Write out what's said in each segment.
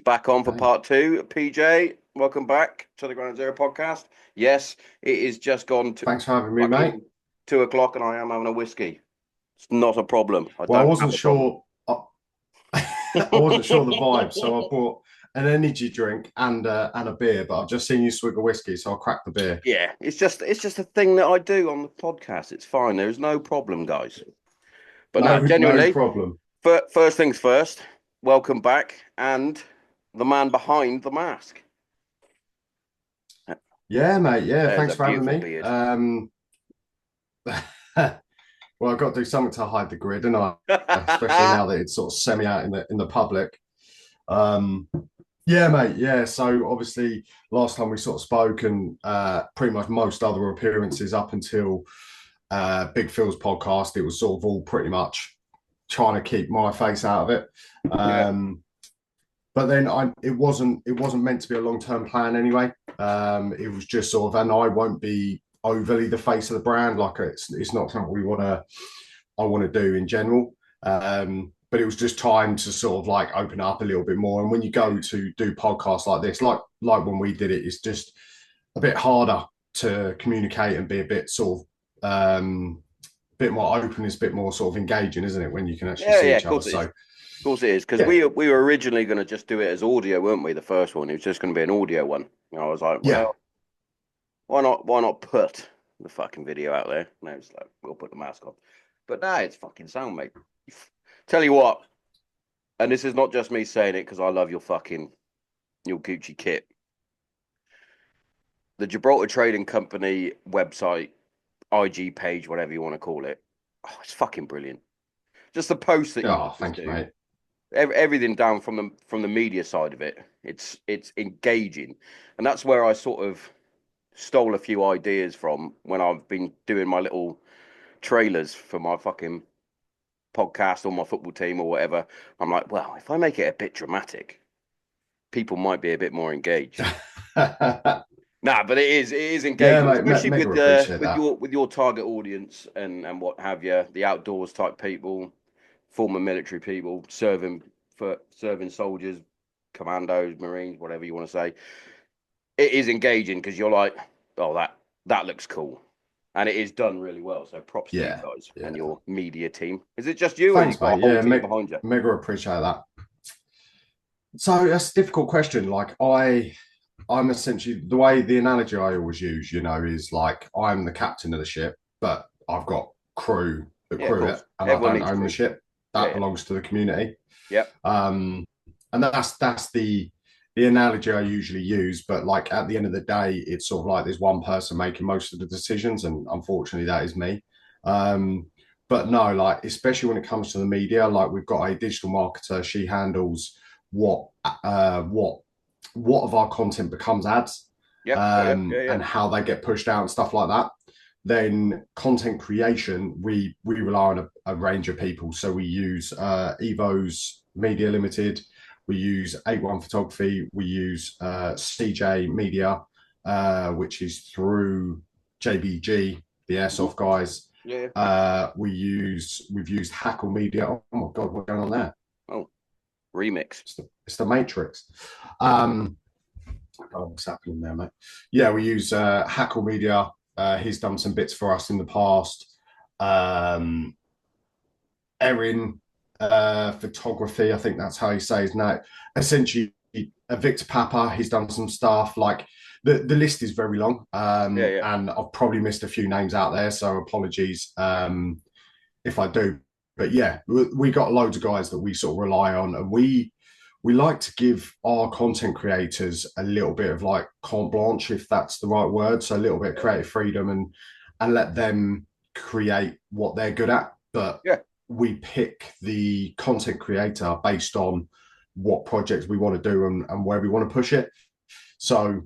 back on for Hey. part two. PJ, welcome back to the Ground Zero podcast. Yes, it is just gone to Thanks for having me, mate. fucking 2 o'clock and I am having a whiskey. It's not a problem. I Well, I don't have wasn't a problem. sure. I wasn't sure the vibe, so I bought an energy drink and a beer. But I've just seen you swig a whiskey, so I'll crack the beer. Yeah, it's just a thing that I do on the podcast. It's fine. There's no problem, guys. But No, no, no genuinely, problem. first things first, welcome back and the man behind the mask. Yeah, mate. Yeah, There's thanks a for having beautiful me. beard. Well, I've got to do something to hide the grid, and I, especially now that it's sort of semi out in the public. Um, yeah, mate. Yeah. So obviously, last time we sort of spoke, and pretty much most other appearances up until Big Phil's podcast, it was sort of all pretty much trying to keep my face out of it. Yeah. But then it wasn't meant to be a long-term plan anyway. It was just sort of, and I won't be overly the face of the brand. Like it's not something I want to do in general. But it was just time to sort of like open up a little bit more. And when you go to do podcasts like this, like when we did it, it's just a bit harder to communicate and be a bit sort of bit more open, it's a bit more sort of engaging, isn't it? When you can actually see Yeah, each of other. course it is. So Of course it is, because yeah, we were originally going to just do it as audio, weren't we? The first one, it was just going to be an audio one. And I was like, yeah. well, why not put the fucking video out there? No, it's like we'll put the mask on. But now it's fucking sound, mate. Tell you what, and this is not just me saying it because I love your Gucci kit. The Gibraltar Trading Company website, IG page, whatever you want to call it. Oh, it's fucking brilliant. Just the posts that you Oh, guys thank you, do. mate. Everything down from the media side of it. It's engaging, and that's where I sort of stole a few ideas from when I've been doing my little trailers for my fucking podcast or my football team or whatever. I'm like, well, if I make it a bit dramatic, people might be a bit more engaged. Nah, but it is Yeah, engaging, mate, especially mega appreciate with that. your target audience and what have you, the outdoors type people, former military people, serving soldiers, commandos, marines, whatever you want to say. It is engaging because you're like, oh, that looks cool, and it is done really well. So props to you Yeah, guys and yeah. your media team. Is it just you, or you Thanks, got a mate. whole Yeah, team behind you? mega appreciate that. So that's a difficult question. Like I'm essentially the way the analogy I always use, is like I'm the captain of the ship, but I've got crew that Yeah, of crew it, course. and I Everyone don't needs own the crew. ship. Yeah, That yeah, belongs to the community. yep, Um, and that's the analogy I usually use. But like at the end of the day, it's sort of like there's one person making most of the decisions, and unfortunately, that is me. Um, but no, like especially when it comes to the media, like we've got a digital marketer. She handles what what of our content becomes ads, yep, got you. Yeah, yeah. and how they get pushed out and stuff like that. Then content creation, we rely on a range of people. So we use Evo's Media Limited, we use 81 Photography, we use CJ Media, which is through JBG, the Mhm. Airsoft guys. Yeah, yeah. We've used Hackle Media. Oh my god, what's going on there? Oh, remix. It's the Matrix. Oh, what's happening there, mate? Yeah, we use Hackle Media. He's done some bits for us in the past. Um, Erin Photography, I think that's how he says his name. Essentially, Victor Papa, he's done some stuff. Like the list is very long, Yeah, yeah. and I've probably missed a few names out there, so apologies if I do. But yeah, we got loads of guys that we sort of rely on, and we like to give our content creators a little bit of like carte blanche, if that's the right word. So a little bit of creative freedom and let them create what they're good at. But Yeah. we pick the content creator based on what projects we want to do and where we want to push it. So,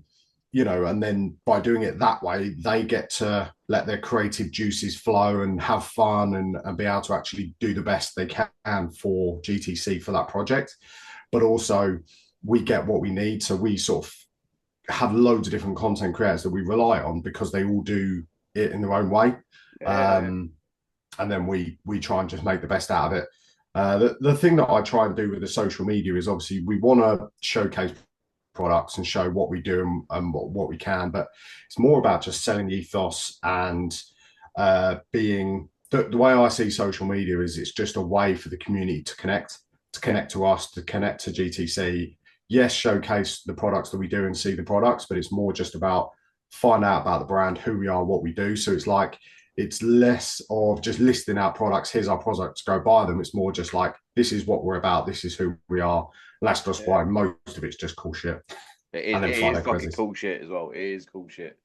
and then by doing it that way, they get to let their creative juices flow and have fun and be able to actually do the best they can for GTC for that project. But also, we get what we need. So we sort of have loads of different content creators that we rely on because they all do it in their own way. Yeah, yeah, yeah. Um, and then we try and just make the best out of it. The thing that I try and do with the social media is obviously we want to showcase products and show what we do and what we can, but it's more about just selling the ethos and being the way I see social media is it's just a way for the community to Yeah, connect to us, to connect to GTC. Yes, showcase the products that we do and see the products, but it's more just about find out about the brand, who we are, what we do. So it's like it's less of just listing out products. Here's our products, go buy them. It's more just like this is what we're about. This is who we are. And that's just yeah. why most of it's just cool shit. It is. And It then is Friday fucking quizzes. cool shit as well. It is cool shit.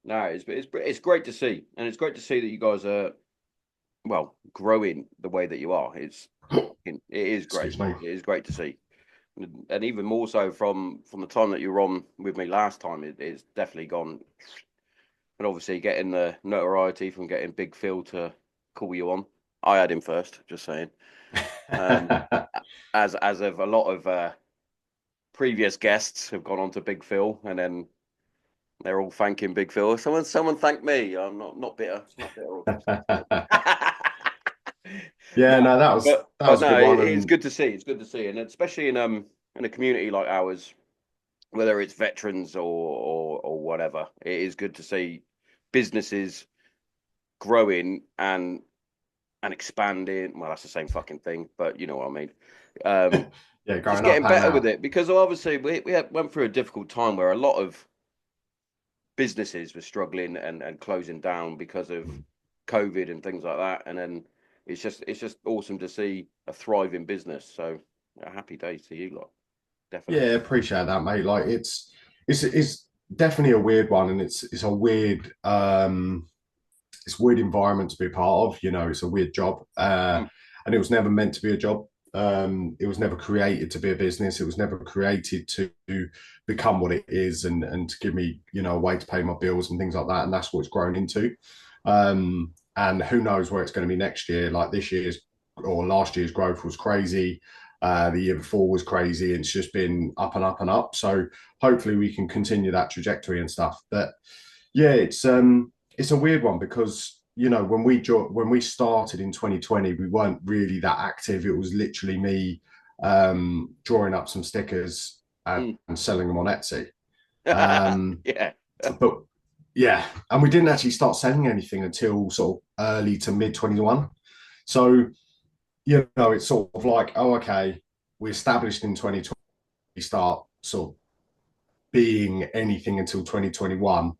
No, it's great to see, and it's great to see that you guys are well growing the way that you are. It is great. Excuse me. It is great to see, and even more so from the time that you were on with me last time. It's definitely gone, and obviously getting the notoriety from getting Big Phil to call you on. I had him first, just saying. Um, as of a lot of previous guests have gone on to Big Phil, and then they're all thanking Big Phil. Someone thank me. I'm not bitter. Not bitter. Yeah, No, no, that but was a no, good one. it's And good to see. It's good to see, and especially in a community like ours, whether it's veterans or whatever, it is good to see businesses growing and expanding. Well, that's the same fucking thing, but you know what I mean. Um, yeah, just growing up getting and better with out. it because obviously went through a difficult time where a lot of businesses were struggling and closing down because of COVID and things like that. And then it's just awesome to see a thriving business. So a happy day to you lot, definitely. Yeah, appreciate that, mate. Like it's definitely a weird one, and it's a weird it's a weird environment to be a part of. You know, it's a weird job, Mm. and it was never meant to be a job. It was never created to be a business. It was never created to become what it is and to give me, you know, a way to pay my bills and things like that. And that's what it's grown into. And who knows where it's going to be next year? Like this year's or last year's growth was crazy. The year before was crazy. It's just been up and up and up. So hopefully we can continue that trajectory and stuff. But yeah, it's a weird one because you know when we started in 2020, we weren't really that active. It was literally me drawing up some stickers Mm. and selling them on Etsy. Um, Yeah. but yeah, and we didn't actually start selling anything until sort of early to mid 21. So you know, it's sort of like, oh, okay, we established in 2020, we start sort of being anything until 2021,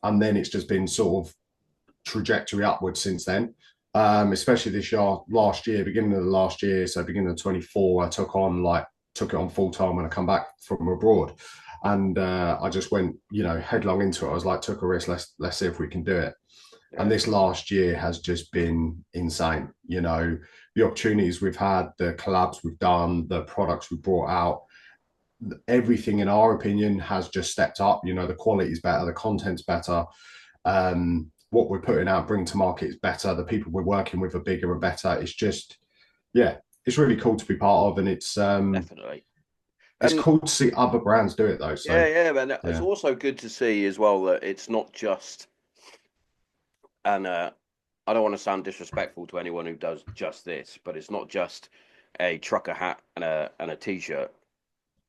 and then it's just been sort of trajectory upwards since then. Especially this year, last year, beginning of the last year, so beginning of 24, I took it on full time when I come back from abroad, and I just went, you know, headlong into it. I was like, took a risk. Let's see if we can do it. And Yeah. this last year has just been insane. You know, the opportunities we've had, the collabs we've done, the products we've brought out, everything in our opinion has just stepped up. You know, the quality is better, the content's better, what we're putting out, bring to market is better. The people we're working with are bigger and better. It's just, yeah, it's really cool to be part of, and Definitely. it's And cool to see other brands do it though. So yeah, man. It's yeah, also good to see as well that it's not just and I don't want to sound disrespectful to anyone who does just this, but it's not just a trucker hat and a t-shirt.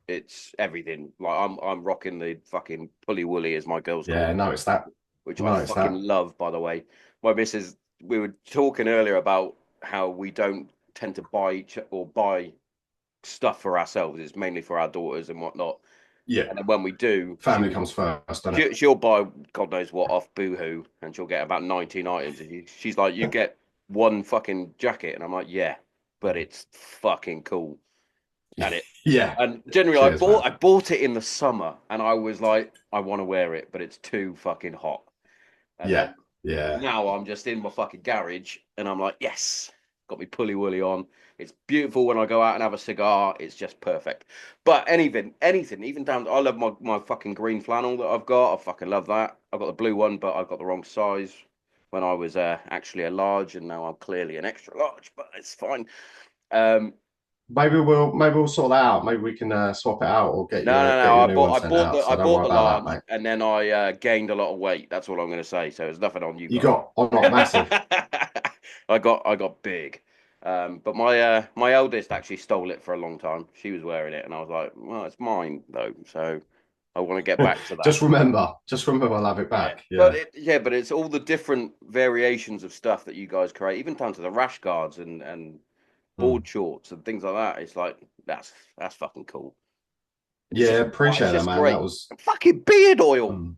It's everything. Like I'm rocking the fucking pulley woolly as my girls call yeah, it, notice that, which I notice fucking that. love, by the way. My missus, we were talking earlier about how we don't tend to buy stuff for ourselves. It's mainly for our daughters and whatnot. Yeah, And then when we do, family comes first, doesn't it? she'll buy God knows what off Boohoo, and she'll get about 19 items. And she's like, "You get one fucking jacket," and I'm like, "Yeah, but it's fucking cool." And Yeah, generally, cheers, man. I bought it in the summer, and I was like, I want to wear it, but it's too fucking hot. And Yeah, then yeah, now I'm just in my fucking garage, and I'm like, yes, got me pulley woolly on. It's beautiful when I go out and have a cigar. It's just perfect. But anything, even down, I love my fucking green flannel that I've got. I fucking love that. I've got the blue one, but I've got the wrong size when I was actually a large, and now I'm clearly an extra large. But it's fine. Um, maybe we'll sort that out. Maybe we can swap it out or no, no, get no. you a new one sent out. I So don't bought worry the about that, large, mate. and then I gained a lot of weight. That's all I'm going to say. So there's nothing on you You guys. got, I'm not massive. I got big. But my eldest actually stole it for a long time. She was wearing it, and I was like, well, it's mine though, so I want to get back to that. just remember, I'll have it Yeah, back. Yeah. but it's all the different variations of stuff that you guys create, even down to the rash guards and Mm. board shorts and things like that. It's like that's fucking cool. Yeah, It's appreciate that, just man. That great. was, And fucking beard oil. mm.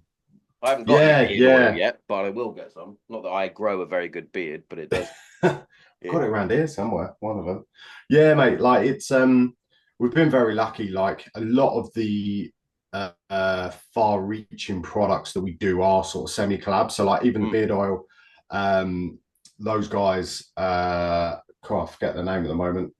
I haven't got any Yeah, beard oil yeah. yet, but I will get some. Not that I grow a very good beard, but it does. Got Yeah. it around here somewhere, one of them. Yeah, mate. Like it's we've been very lucky. Like a lot of the far-reaching products that we do are sort of semi-collab. So like even the Mm. beard oil, those guys, can't forget the name at the moment.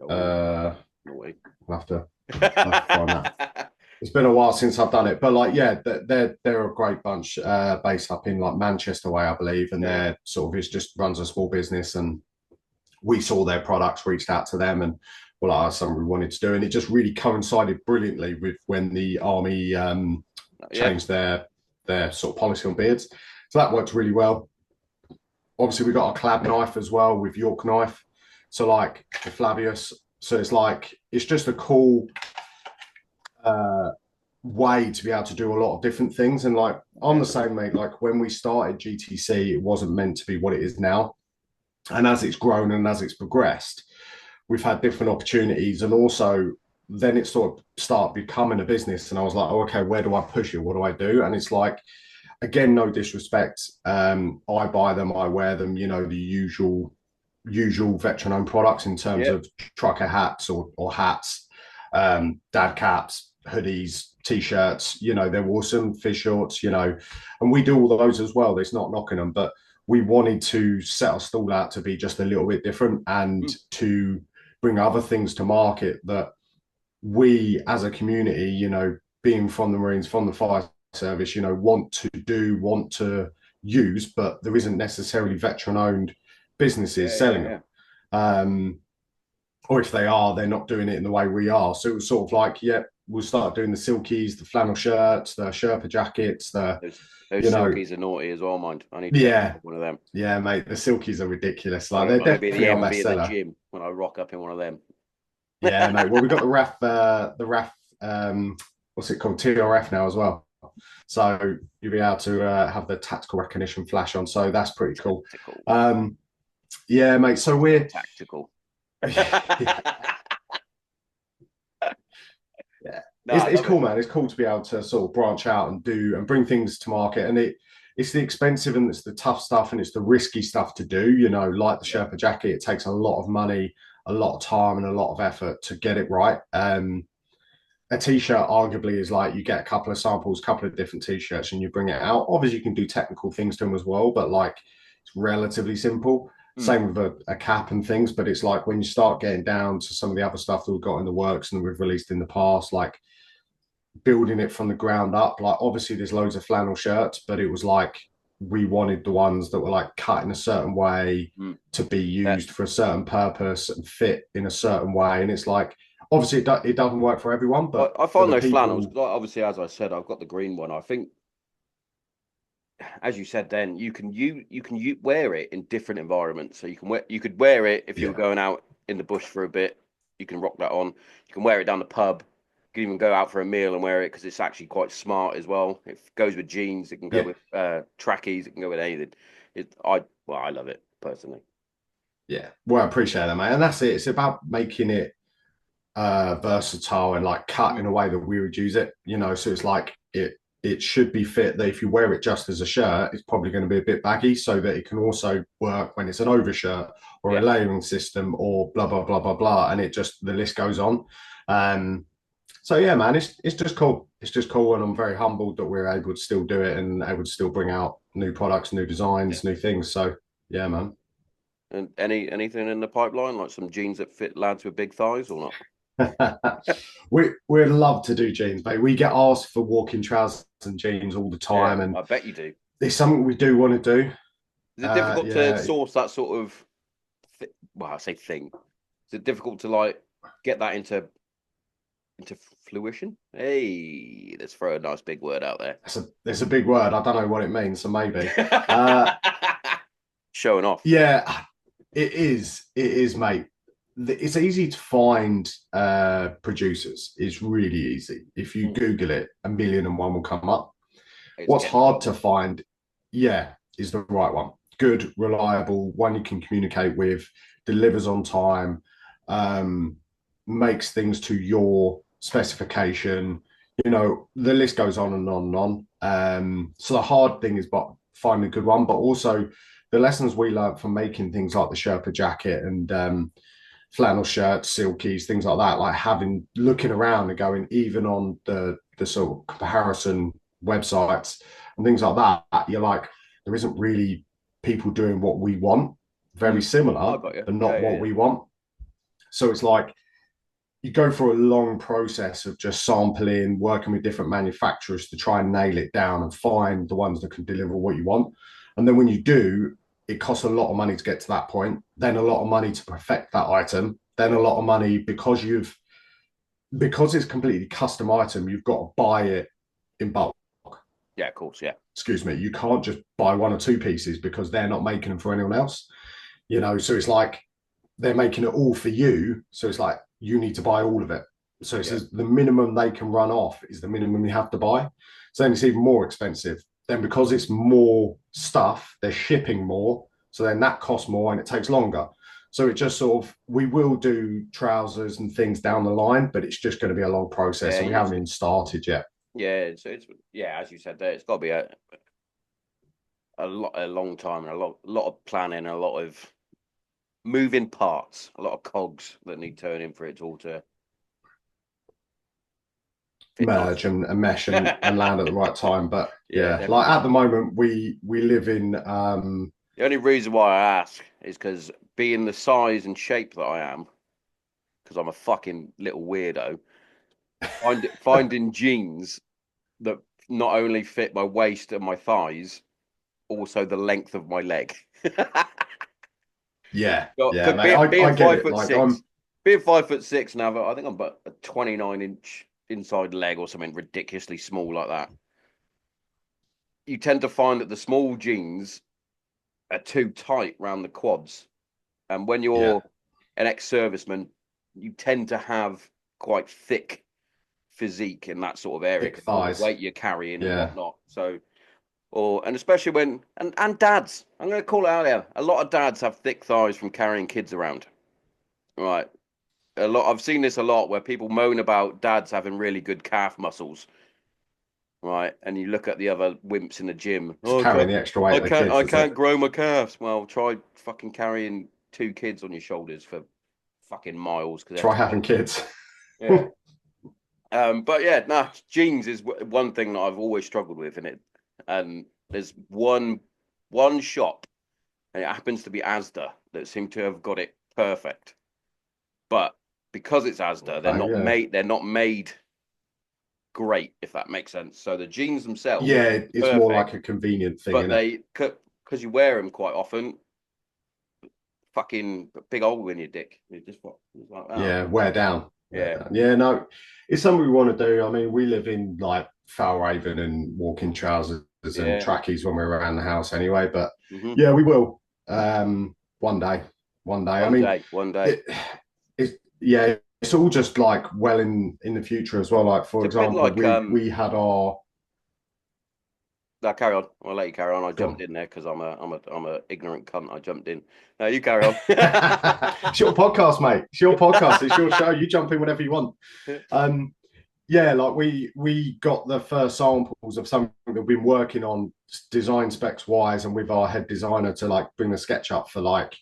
Oh, Uh, no way. I'll have to find that. It's been a while since I've done it, but like, yeah, they're a great bunch, based up in like Manchester way, I believe, and Yeah. they're sort of it just runs a small business, and we saw their products, reached out to them, and well, that's something we wanted to do, and it just really coincided brilliantly with when the army Yeah. changed their sort of policy on beards, so that worked really well. Obviously, we got a collab knife as well with York knife, so like the Flavius, so it's like it's just a cool uh, way to be able to do a lot of different things. And like I'm the same, mate. Like when we started GTC, it wasn't meant to be what it is now. And as it's grown and as it's progressed, we've had different opportunities. And also then it sort of started becoming a business. And I was like, oh, okay, where do I push it? What do I do? And it's like, again, no disrespect. I buy them, I wear them, you know, the usual veteran owned products in terms Yeah. of trucker hats or hats, dad caps, hoodies, t-shirts, you know, they're awesome, fish shorts, you know, and we do all those as well. There's not knocking them, but we wanted to set our stall out to be just a little bit different and Mm. to bring other things to market that we as a community, you know, being from the Marines, from the fire service, you know, want to use, but there isn't necessarily veteran owned businesses Yeah. Yeah. selling them. Yeah. Um, or if they are, they're not doing it in the way we are. So it was sort of like, yeah, we'll start doing the silkies, the flannel shirts, the Sherpa jackets, the, Those you know, silkies are naughty as well, mind. I need to get yeah, one of them. yeah, mate. The silkies are ridiculous. I'm Like they're going to be the definitely our envy of the bestseller. gym when I rock up in one of them. Yeah, mate. Well, we got the RAF, what's it called? TRF now as well. So you'll be able to have the tactical recognition flash on. So that's pretty cool. Tactical. Yeah, mate. So we're Tactical. yeah, yeah. No, I It's love cool, it. man. It's cool to be able to sort of branch out and do and bring things to market. And it's the expensive and it's the tough stuff and it's the risky stuff to do. You know, like the Yeah. Sherpa jacket, it takes a lot of money, a lot of time, and a lot of effort to get it right. A t-shirt arguably is like you get a couple of samples, a couple of different t-shirts, and you bring it out. Obviously, you can do technical things to them as well, but like it's relatively simple. Mm. Same with a cap and things, but it's like when you start getting down to some of the other stuff that we've got in the works and we've released in the past, like building it from the ground up. Like obviously, there's loads of flannel shirts, but it was like we wanted the ones that were like cut in a certain way Mm. to be That used for a certain purpose and fit in a certain way. And it's like obviously it doesn't work for everyone, but I for find the those flannels people, because obviously, as I said, I've got the green one. I think, as you said, then you can wear it in different environments. So you could wear it if you were yeah, going out in the bush for a bit. You can rock that on. You can wear it down the pub. You can even go out for a meal and wear it because it's actually quite smart as well. It goes with jeans. It can go yeah, with trackies. It can go with anything. I love it personally. yeah. Well, I appreciate that, mate. And that's it. It's about making it versatile and like cut in Mm. a way that we would use it, you know. So it's like it should be fit that if you wear it just as a shirt, it's probably going to be a bit baggy, so that it can also work when it's an overshirt or a Yeah. layering system or blah blah blah blah blah, and it just the list goes on. Um, so yeah, man, it's just cool. It's just cool, and I'm very humbled that we're able to still do it and able to still bring out new products, new Yeah. designs, new things. So yeah, man. And anything in the pipeline, like some jeans that fit lads with big thighs or not? We'd love to do jeans, mate. We get asked for walking trousers and jeans all the Yeah, time, and I bet you do. it's something we do want to do. Is it difficult to Yeah, source that sort of well, I say thing. Is it difficult to like get that into fruition? Hey, let's throw a nice big word out there. it's a big word. I don't know what it means, so maybe. Uh, Showing off. yeah, It is, mate. It's easy to find producers. It's really easy. If you Mm. Google it, 1,000,001 will come up. It's What's getting the hard job to done. find, yeah, is the right one. Good, reliable, one you can communicate with, delivers on time, um, makes things to your specification. The list goes on and on and on. So the hard thing is but finding a good one, but also the lessons we learned from making things like the Sherpa jacket and flannel shirts, silkies, things like that, like having looking around and going, even on the sort of comparison websites and things like that, you're like, there isn't really people doing what we want, very Mm. I similar, got you. but Yeah, not yeah, what yeah. we want. So it's like you go through a long process of just sampling, working with different manufacturers to try and nail it down and find the ones that can deliver what you want. And then when you do, it costs a lot of money to get to that point, then a lot of money to perfect that item, then Yeah, a lot of money because it's completely custom item, you've got to buy it in bulk. yeah, of course, yeah. Excuse me, you can't just buy one or two pieces because they're not making them for anyone else. So it's like they're making it all for you. So it's like you need to buy all of it. So it Yeah, says the minimum they can run off is the minimum you have to buy. So then it's even more expensive. Then because it's more stuff, they're shipping more. So then that costs more and it takes longer. So it just sort of we will do trousers and things down the line, but it's just going to be a long process yeah. and we haven't even started yet. Yeah. So it's yeah, as you said there, it's got to be a long time and a lot of planning, a lot of moving parts, a lot of cogs that need turning for it all to fit Merge nicely. and mesh and land at the right time. But Yeah, yeah, like definitely. at the moment we live in The only reason why I ask is because being the size and shape that I am, because I'm a fucking little weirdo, finding jeans that not only fit my waist and my thighs, also the length of my leg. yeah, mate. Being I get five it. foot Like six, being 5'6" now, I think I'm about a 29-inch inside leg or something ridiculously small like that. You tend to find that the small jeans are too tight round the quads, and when yeah, you're an ex-serviceman, you tend to have quite thick physique in that sort of area thick because of all the thighs. weight you're carrying and Yeah. whatnot. So, and especially when and dads, I'm going to call it out there. A lot of dads have thick thighs from carrying kids around. Right. I've seen this a lot where people moan about dads having really good calf muscles, right? And you look at the other wimps in the gym. Just Oh, carrying the extra weight of the I kids, is it? can't grow my calves. Well, try fucking carrying two kids on your shoulders for fucking miles because they have Try to having hold. kids. Yeah. But yeah, nah, jeans is one thing that I've always struggled with in it, and there's one shop, and it happens to be Asda that seem to have got it perfect. But because it's Asda, Oh yeah. they're not made great, if that makes sense. So the jeans themselves, Yeah, it's more perfect, like a convenient thing, but isn't it? they because you wear them quite often, fucking big hole in your dick. You just what it's like, oh, Yeah, wear down. Wear yeah, down. Yeah, no, it's something we want to do. I mean, we live in like Falraven and walking trousers and yeah. trackies when we're around the house anyway. But Hmm. yeah, we will. One day. One day. I mean, One day. it, yeah, it's all just like well in the future as well. Like It's for a bit example, like we had our no, carry on. I'll let you carry on. I go jumped on. in there because I'm a ignorant cunt. I jumped in. No, you carry on. It's your podcast, mate. It's your podcast. It's your show. You jump in whenever you want. Um, yeah, like we got the first samples of something that we've been working on design specs wise and with our head designer to like bring the sketch up for like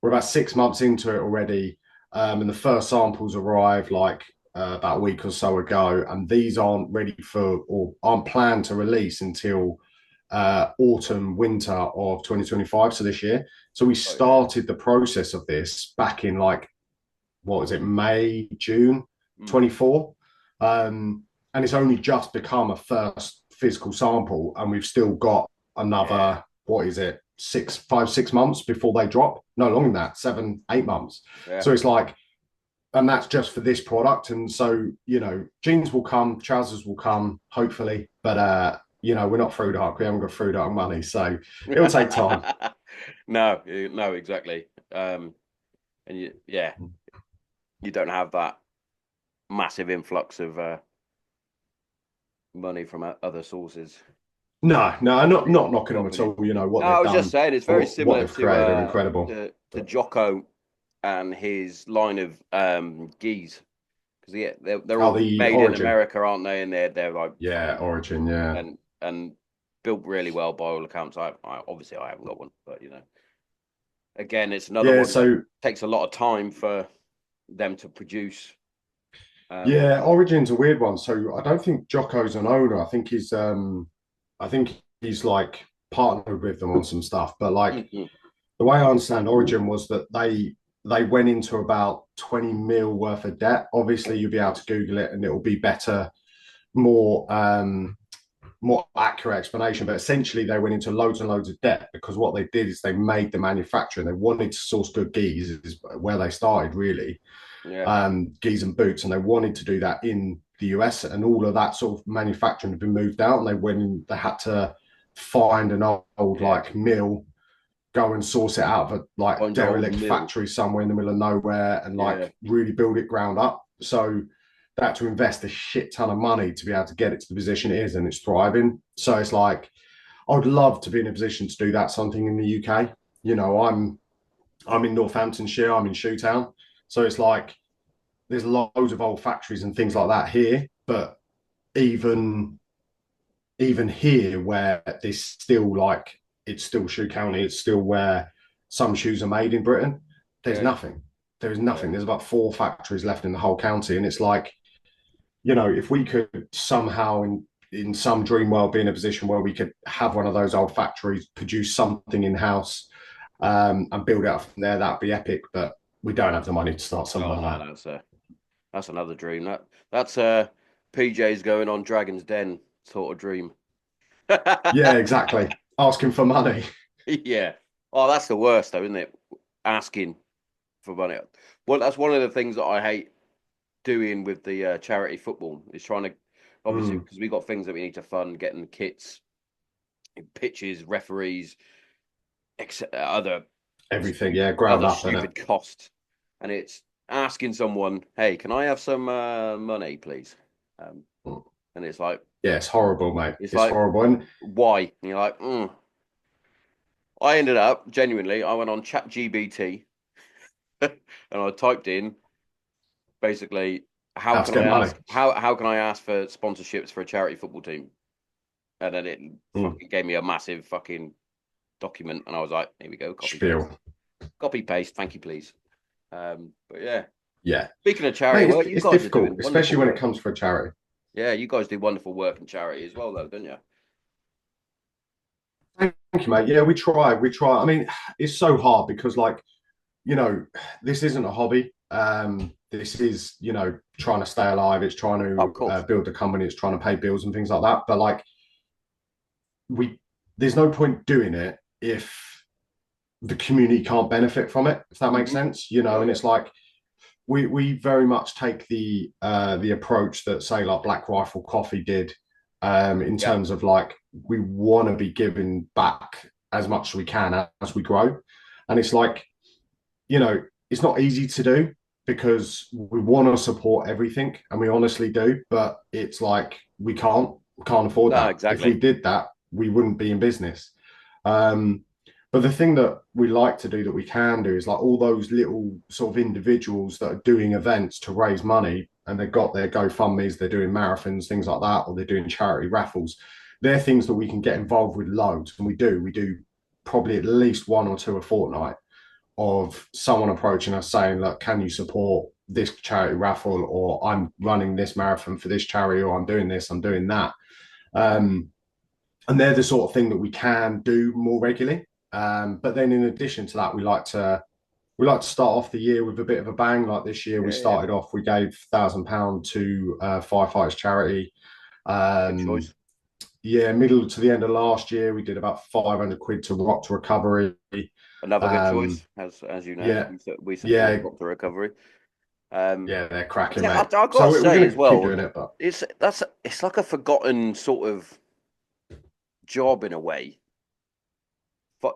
we're about 6 months into it already. And the first samples arrived like about a week or so ago, and these aren't ready for or aren't planned to release until autumn, winter of 2025, so this year. So we Oh yeah. started the process of this back in like, what was it, May, June Mm. 24. And it's only just become a first physical sample, and we've still got Yeah. another, what is it, 6 months before they drop. No longer than that, 7, 8 months. Yeah. So it's like, and that's just for this product. And so, jeans will come, trousers will come, hopefully. But we're not Fruit Arc. We haven't got Fruit Arc money. So it'll take time. No, no, exactly. And you don't have that massive influx of money from other sources. No, no, I'm not knocking them at Property. all. You know what No, I they've was just done, saying it's very what similar they've created are incredible. to Jocko and his line of geese because they're Oh, all the made in Origin, America, aren't they? And they're like yeah, fucking Origin, yeah, and built really well by all accounts. I obviously I haven't got one, but again, it's another yeah. one that So takes a lot of time for them to produce. Um, yeah, Origin's a weird one. So I don't think Jocko's an owner. I think he's like partnered with them on some stuff. But like mhm, the way I understand Origin was that they went into about 20 mil worth of debt. Obviously, you'll be able to Google it and it will be better, more more accurate explanation. But essentially, they went into loads and loads of debt because what they did is they made the manufacturer and they wanted to source good geese, is where they started really, yeah, geese and boots, and they wanted to do that in the US, and all of that sort of manufacturing had been moved out, and they went in, they had to find an old yeah. like mill, go and source it out of a like Find your old derelict mill. factory somewhere in the middle of nowhere, and Yeah. like really build it ground up. So they had to invest a shit ton of money to be able to get it to the position it is, and it's thriving. So it's like I would love to be in a position to do that, something in the UK. You know, I'm in Northamptonshire, I'm in Shoetown, so it's like there's loads of old factories and things like that here, but even even here where there's still like it's still shoe county, it's still where some shoes are made in Britain. There's Yeah, nothing. There is yeah. nothing. There's about 4 factories left in the whole county, and it's like, you know, if we could somehow in some dream world be in a position where we could have one of those old factories produce something in house, and build it up from there, that'd be epic. But we don't have the money to start something Oh like no, that. that's another dream. That's PJ's going on Dragon's Den sort of dream. Yeah, exactly. Asking for money. Yeah. Oh, that's the worst though, isn't it? Asking for money. Well, that's one of the things that I hate doing with the charity football is trying to obviously Mm, because we got things that we need to fund, getting kits, pitches, referees, other everything, yeah, ground up in it. stupid costs, and it's asking someone, "Hey, can I have some money, please?" Um, Mm. and it's like Yeah, it's horrible, mate. it's It's like horrible. And why? And you're like, I ended up genuinely. I went on ChatGPT and I typed in basically how how to can I get money. ask how can I ask for sponsorships for a charity football team, and then it Mm. fucking gave me a massive fucking document, and I was like, here we go, Spiel. copy paste, thank you, please. But yeah, Yeah. speaking of charity Mate, work, you it's guys are difficult, doing especially wonderful when it work. comes for a charity. Yeah, you guys do wonderful work in charity as well, though, don't you? Thank you, mate. Yeah, we try. We try. I mean, it's so hard because, like, you know, this isn't a hobby. This is, you know, trying to stay alive. It's trying Oh, of to course. build a company. It's trying to pay bills and things like that. But like, we, there's no point doing it if the community can't benefit from it. If that makes Hmm. sense, you know. Oh And yeah, it's like we very much take the approach that say like Black Rifle Coffee did, in yeah. terms of like we want to be giving back as much as we can as we grow, and it's like, you know, it's not easy to do because we want to support everything and we honestly do, but it's like we can't afford No, that. If we exactly. did that, we wouldn't be in business. Um, but the thing that we like to do that we can do is like all those little sort of individuals that are doing events to raise money and they've got their GoFundMe's, they're doing marathons, things like that, or they're doing charity raffles. They're things that we can get involved with loads. And we do. We do probably at least one or two a fortnight of someone approaching us saying, look, can you support this charity raffle? Or I'm running this marathon for this charity, or I'm doing this, I'm doing that. Um, and they're the sort of thing that we can do more regularly. But then in addition to that, we like to start off the year with a bit of a bang. Like this year, we Yeah, yeah. started off, we gave £1,000 to firefighters charity. Good Um, choice. yeah, middle to the end of last year, we did about 500 quid to Rock to Recovery. Another good Um, choice, as you know, yeah, we support yeah, Doctor Recovery. Um, yeah, they're cracking, I mate. got So to we're say going as to keep well, doing it, but it's like a forgotten sort of job in a way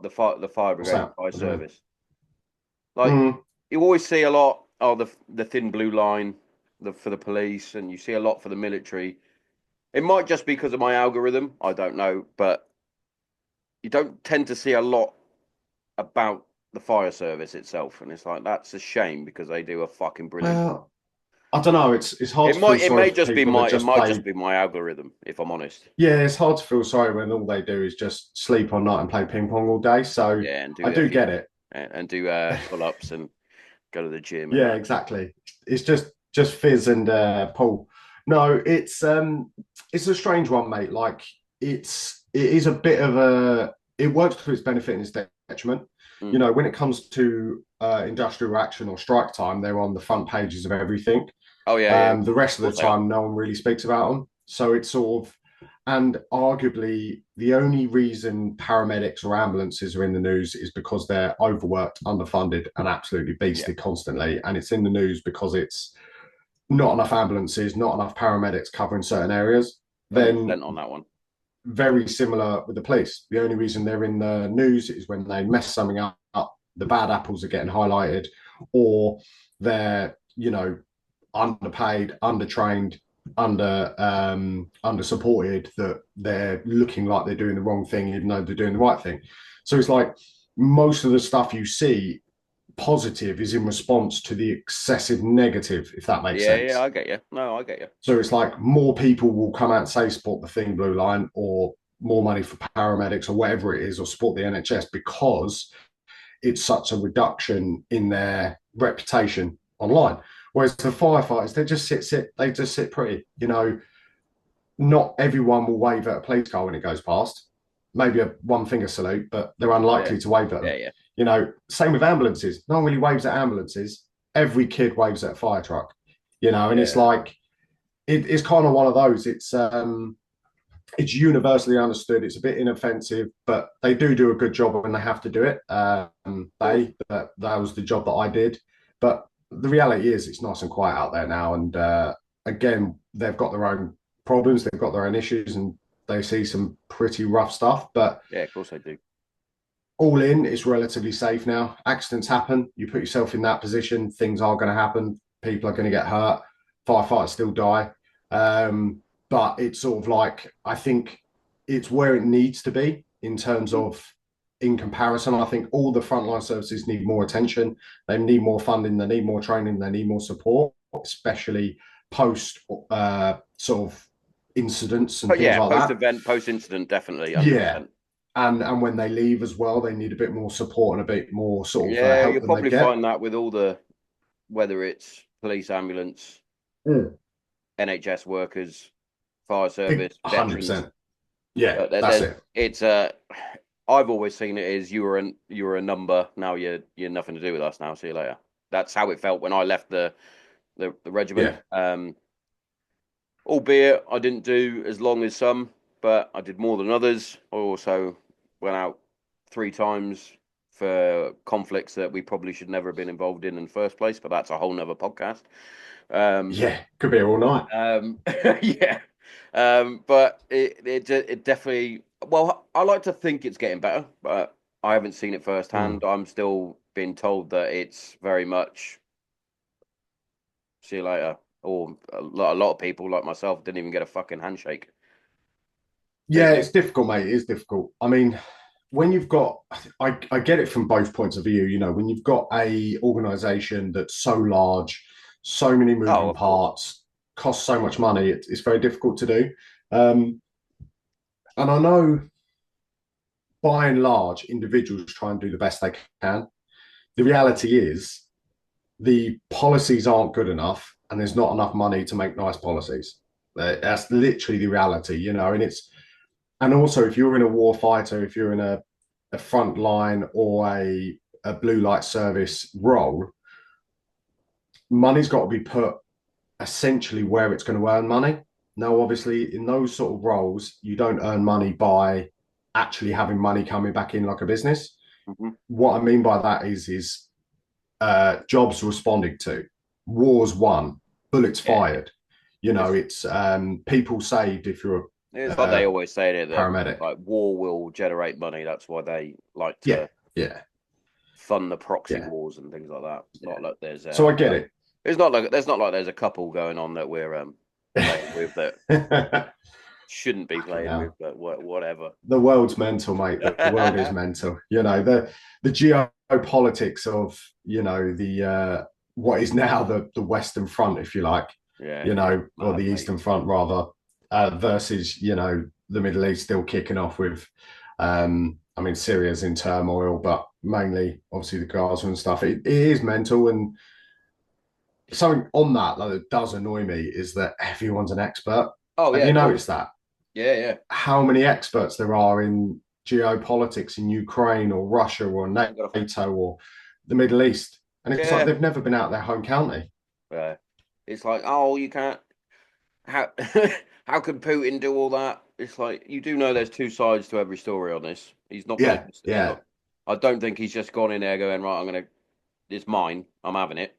the fire What's brigade, that? fire I don't know. service. Like Mm. you always see a lot of the thin blue line, for the police, and you see a lot for the military. It might just be because of my algorithm, I don't know, but you don't tend to see a lot about the fire service itself, and it's like that's a shame because they do a fucking brilliant job. Well, I don't know. It's hard to feel It sorry may for just be people that it just might play. just be my algorithm, if I'm honest. Yeah, it's hard to feel sorry when all they do is just sleep all night and play ping pong all day. So Yeah, and I do a do few get it. and do pull ups and go to the gym and Yeah, that. exactly. It's just Fizz and Paul. No, it's a strange one, mate. Like it is a bit of a it works to its benefit and its detriment. Mm. When it comes to industrial action or strike time, they're on the front pages of everything. Oh yeah, yeah. Of The rest of the course they are. time, no one really speaks about them. So it's sort of, and arguably, the only reason paramedics or ambulances are in the news is because they're overworked, underfunded, and absolutely Yeah, beasted constantly. And it's in the news because it's not enough ambulances, not enough paramedics covering certain areas. Then 100% on that one. very similar with the police. The only reason they're in the news is when they mess something up, the bad apples are getting highlighted, or they're, underpaid, undertrained, under supported, that they're looking like they're doing the wrong thing, even though they're doing the right thing. So it's like most of the stuff you see positive is in response to the excessive negative, if that makes Yeah, yeah, sense. I get you. No, I get you. So it's like more people will come out and say support the Thin Blue Line or more money for paramedics or whatever it is, or support the NHS because it's such a reduction in their reputation online. Whereas the firefighters, they just sit pretty. Not everyone will wave at a police car when it goes past. Maybe a one finger salute, but they're Yeah, unlikely to wave at yeah, them. yeah, Same with ambulances. No one really waves at ambulances. Every kid waves at a fire truck. And it's yeah. like it's kind of one of those. It's universally understood. It's a bit inoffensive, but they do a good job when they have to do it. Of course. That was the job that I did. But the reality is, it's nice and quiet out there now. And again, they've got their own problems, they've got their own issues, and they see some pretty rough stuff. But Yeah, of course I do. all in, it's relatively safe now. Accidents happen. You put yourself in that position, things are going to happen. People are going to get hurt. Firefighters still die. But it's sort of like, I think it's where it needs to be in terms Mhm. of, in comparison. I think all the frontline services need more attention. They need more funding. They need more training. They need more support, especially post sort of incidents and But things yeah, like post that. event, post incident, definitely, Yeah, 100%. and when they leave as well, they need a bit more support and a bit more sort of Yeah, help you'll than they probably get. find that with all whether it's police, ambulance, Mm. NHS workers, fire service, veterans. 100%. Yeah, But that's it. it's I've always seen it as you were a number. Now you're nothing to do with us. Now see you later. That's how it felt when I left the regiment. Yeah, Albeit I didn't do as long as some, but I did more than others. I also went out 3 times for conflicts that we probably should never have been involved in the first place. But that's a whole nother podcast. Um, yeah, could be here all night. yeah. But it definitely. Well, I like to think it's getting better, but I haven't seen it Mm. firsthand. I'm still being told that it's very much see you later. Or a lot of people like myself didn't even get a fucking handshake. Yeah, it's difficult, mate. It is difficult. I mean, when you've got, I get it from both points of view. When you've got a organization that's so large, so many Oh, moving of course. parts, costs so much money, it's very difficult to do. Um, and I know by and large, individuals try and do the best they can. The reality is the policies aren't good enough and there's not enough money to make nice policies. That's literally the reality, and also if you're in a war fighter, if you're in a front line or a blue light service role, money's got to be put essentially where it's going to earn money. Now, obviously, in those sort of roles, you don't earn money by actually having money coming back in like a business. Hmm. What I mean by that is jobs responded to, wars won, bullets Yeah, fired. it's It's people saved if you're It's like they always say that paramedic. like war will generate money. That's why they like Yeah, to yeah, fund the proxy yeah, wars and things like that. It's yeah. not like there's So I get it. it's not like there's a couple going on that we're playing with that shouldn't be Fucking playing with, hell. but whatever. The world's mental, mate. The world is mental. You know, the geopolitics of, you know, the what is now the Western Front, if you like, Yeah, you it's know, or mad, the mate. Eastern Front rather, versus, you know, the Middle East still kicking off with I mean Syria's in turmoil, but mainly obviously the Gaza and stuff. It is mental, and something on that that does annoy me is that everyone's an expert. Oh Have yeah, you of course. noticed that? Yeah, yeah. How many experts there are in geopolitics in Ukraine or Russia or I ain't got a NATO or the Middle East. And it's like yeah. they've never been out their home county. Yeah. It's like, oh, you can't. How how can Putin do all that? It's like you do know there's two sides to every story on this. He's not gonna Yeah, just he's yeah. not. I don't think he's just gone in there going right. I'm gonna. It's mine. I'm having it.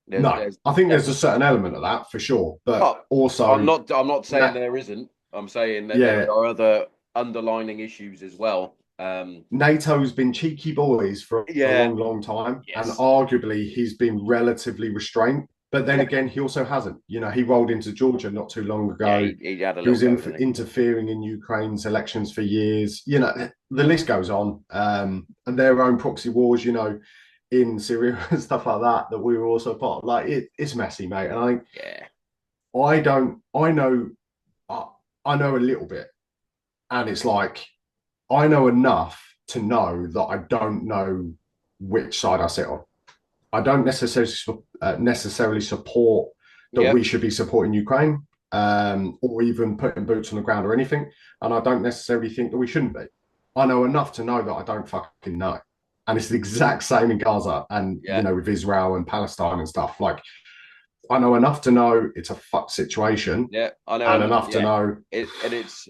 No, There's I think there's a definitely. certain element of that for sure. But Oh, also, I'm not saying na- there isn't. I'm saying that there yeah, are other underlining issues as well. NATO's been cheeky boys for a Yeah. long, long time. And Yes. arguably, he's been relatively restrained. But then Yeah. again, he also hasn't. You know, he rolled into Georgia not too long Yeah. ago. He had a He little was go, didn't he? interfering in Ukraine's elections for years. You know, the Hmm. list goes on. And their own proxy wars, you know, in Syria and stuff like that, that we were also part of. Like, it's messy, mate. And Yeah. I don't, I, I know a little bit. And it's like, I know enough to know that I don't know which side I sit on. I don't necessarily support that Yeah. we should be supporting Ukraine, or even putting boots on the ground or anything. And I don't necessarily think that we shouldn't be. I know enough to know that I don't fucking know. And it's the exact same in Gaza and, you Yeah. know, with Israel and Palestine and stuff. Like, I know enough to know it's a fuck situation Yeah. I know and enough. enough to Yeah. know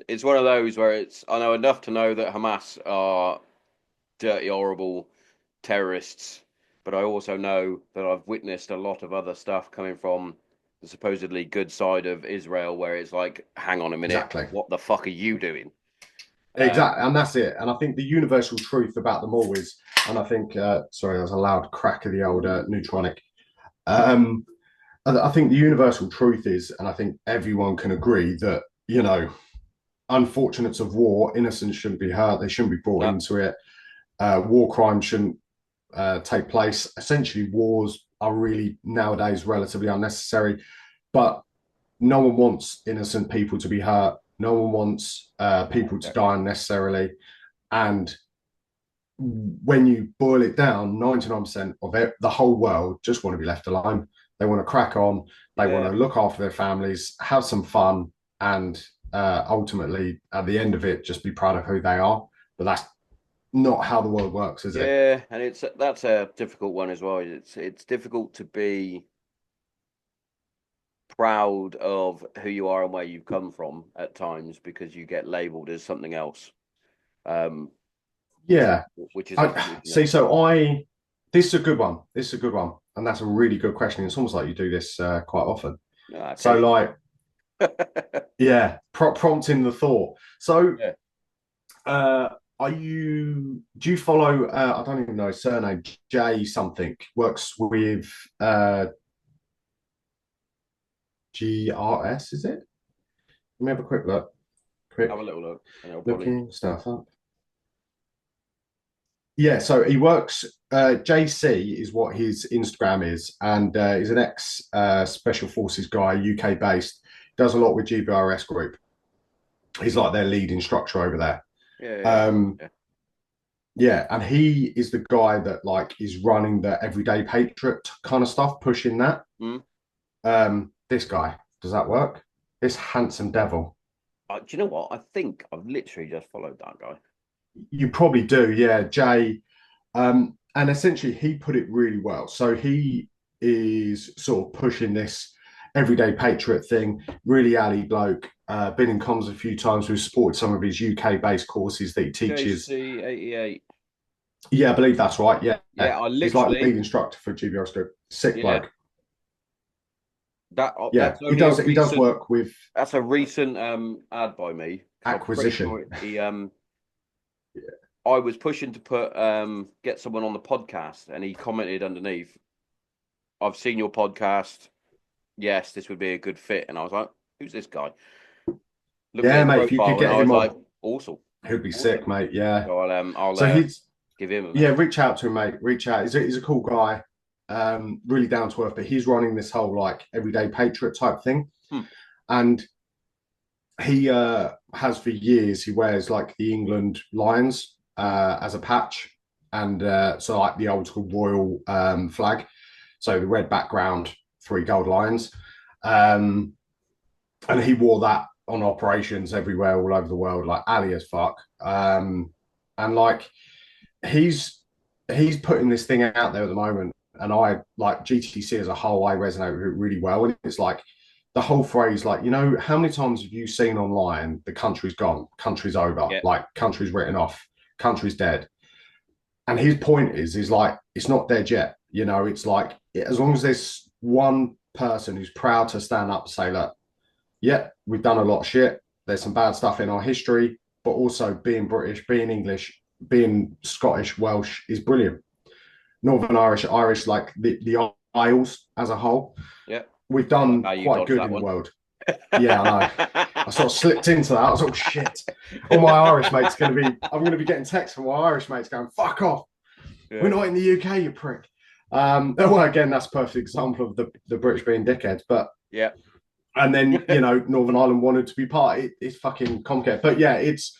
It's one of those where it's I know enough to know that Hamas are dirty, horrible terrorists, but I also know that I've witnessed a lot of other stuff coming from the supposedly good side of Israel, where it's like, hang on a minute, exactly. what the fuck are you doing? Exactly, and that's it. And I think the universal truth about them all is, and I think, sorry, that was a loud crack of the old Neutronic. Um, I think the universal truth is, and I think everyone can agree that, you know, unfortunates of war, innocents shouldn't be hurt. They shouldn't be brought No, into it. War crimes shouldn't take place. Essentially, wars are really nowadays relatively unnecessary. But no one wants innocent people to be hurt. No one wants no, people to exactly. die unnecessarily. And when you boil it down, 99% of it, the whole world just want to be left alone. They want to crack on. They want Yeah, to look after their families, have some fun, and ultimately, at the end of it, just be proud of who they are. But that's not how the world works, is it? yeah, and it's that's a difficult one as well. It's difficult to be proud of who you are and where you've come from at times because you get labelled as something else, um, which Yeah. which is I unfortunate. see. This is a good one. This is a good one, and that's a really good question. It's almost like you do this quite often. So, Occasionally. like, yeah, prompting the thought. So, Yeah. Uh, are you? Do you follow? I don't even know his surname. J something works with GRS. Is it? Let me have a quick look. Have a Quick little look, and it'll probably. looking stuff up. Yeah, so he works. JC is what his Instagram is, and he's an ex Special Forces guy, UK based. Does a lot with GBRS Group. He's like their lead instructor over there. Yeah, yeah, Um, yeah. Yeah, and he is the guy that like is running the everyday patriot kind of stuff, pushing that. Mm. This guy, does that work? This handsome devil. Do you know what? I think I've literally just followed that guy. You probably do, yeah, Jay. And essentially he put it really well. So he is sort of pushing this everyday patriot thing, really alley bloke. Been in comms a few times. We've supported some of his UK based courses that he teaches. JC88. Yeah, I believe that's right. Yeah. Yeah, I He's like literally. lead instructor for GBRS Group. Sick Yeah, bloke. Yeah, that's only a he does recent. work with That's a recent ad by me because I'm pretty acquisition. sure he I was pushing to put get someone on the podcast, and he commented underneath, "I've seen your podcast. Yes, this would be a good fit." And I was like, "Who's this guy?" Looked at Yeah, his mate, if you could profile, and get I him was like, on, "Awesome, he'd be sick, awesome." mate. Yeah. So I'll So he's give him a yeah, message. reach out to him, mate. Reach out. He's a cool guy, really down to earth. But he's running this whole like everyday patriot type thing, Hmm. and he has for years. He wears like the England Lions as a patch, and so like the old school royal flag. So the red background, three gold lions, um, and he wore that on operations everywhere, all over the world, like Ali as fuck. And like he's he's putting this thing out there at the moment, and I like GTC as a whole. I resonate with it really well, and it's like the whole phrase, like, you know, how many times have you seen online the country's gone, country's over, Yeah, like country's written off, country's dead. And his point is like it's not dead yet. You know, it's like as long as there's one person who's proud to stand up and say, look, yeah, we've done a lot of shit. There's some bad stuff in our history, but also being British, being English, being Scottish, Welsh is brilliant. Northern Irish, like the Isles as a whole, yeah. we've I like done how you quite dodged good that in the one. world. Yeah, I know. I sort of slipped into that. I was all shit. All my Irish mates I'm going to be getting texts from my Irish mates going, fuck off. We're Yeah, not in the UK, you prick. Well, again, that's a perfect example of the British being dickheads. But yeah. and then you know Northern Ireland wanted to be part. It's fucking complicated, but yeah, it's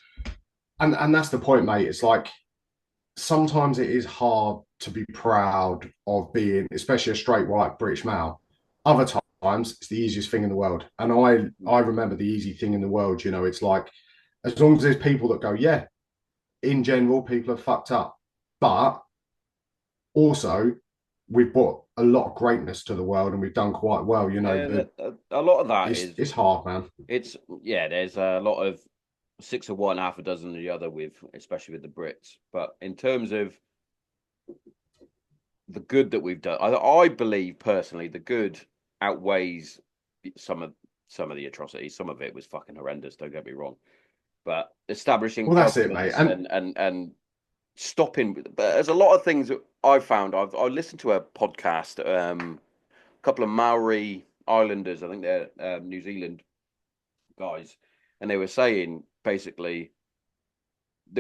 and that's the point, mate. It's like sometimes it is hard to be proud of being, especially a straight white British male. Other times, it's the easiest thing in the world, and I remember the easy thing in the world. You know, it's like as long as there's people that go, yeah, in general, people are fucked up, but also we've brought a lot of greatness to the world and we've done quite well. You know, Yeah, a lot of that it's hard, man. it's yeah. There's a lot of six of one, half a dozen of the other with, especially with the Brits. But in terms of the good that we've done, I believe personally the good outweighs some of some of the atrocities. Some of it was fucking horrendous. Don't get me wrong, but establishing Well, that's it, mate. governments and stopping. But there's a lot of things that I've found. I listened to a podcast. A couple of Maori Islanders, I think they're New Zealand guys, and they were saying basically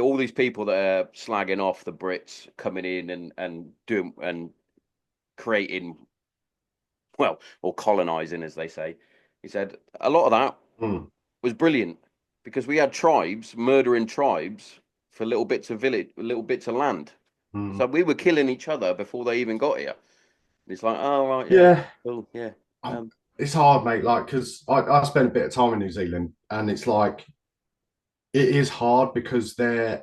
all these people that are slagging off the Brits coming in and doing and creating, well, or colonizing, as they say. He said a lot of that Mm, was brilliant because we had tribes murdering tribes for little bits of village, little bits of land. mm. So we were killing each other before they even got here. It's like, oh right, yeah, Yeah, cool, yeah, um, um, it's hard, mate. Like, because I spent a bit of time in New Zealand, and it's like it is hard because they're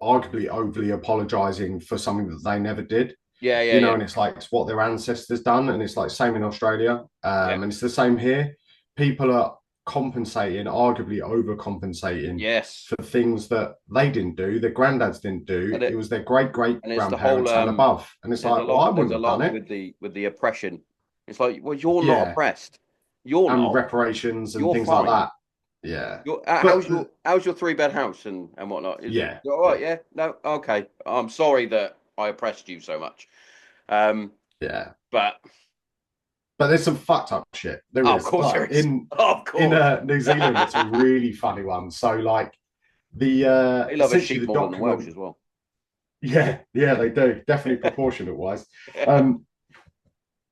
arguably overly apologizing for something that they never did. yeah, yeah, You know, yeah, and it's like it's what their ancestors done, and it's like same in Australia, yeah. and it's the same here. People are compensating, arguably overcompensating Yes, for things that they didn't do, their granddads didn't do. and It was their great great it's the whole grandparents and above, and it's like, well, I there's wouldn't a have done lot it. with the oppression. It's like, well, you're not Yeah, oppressed. You're and not. reparations and You're things like fine. that. Yeah, You're but how's your three-bed house and whatnot? Is it yeah, all right? Yeah. No. Okay. I'm sorry that I oppressed you so much. Um. yeah. But But there's some fucked up shit. There oh, of is. course there Like is. Of in course. New Zealand, it's a really funny one. So like the They love a essentially sheep the more than the Welsh document. as well. Yeah, yeah, they do. Definitely proportionate wise. Um,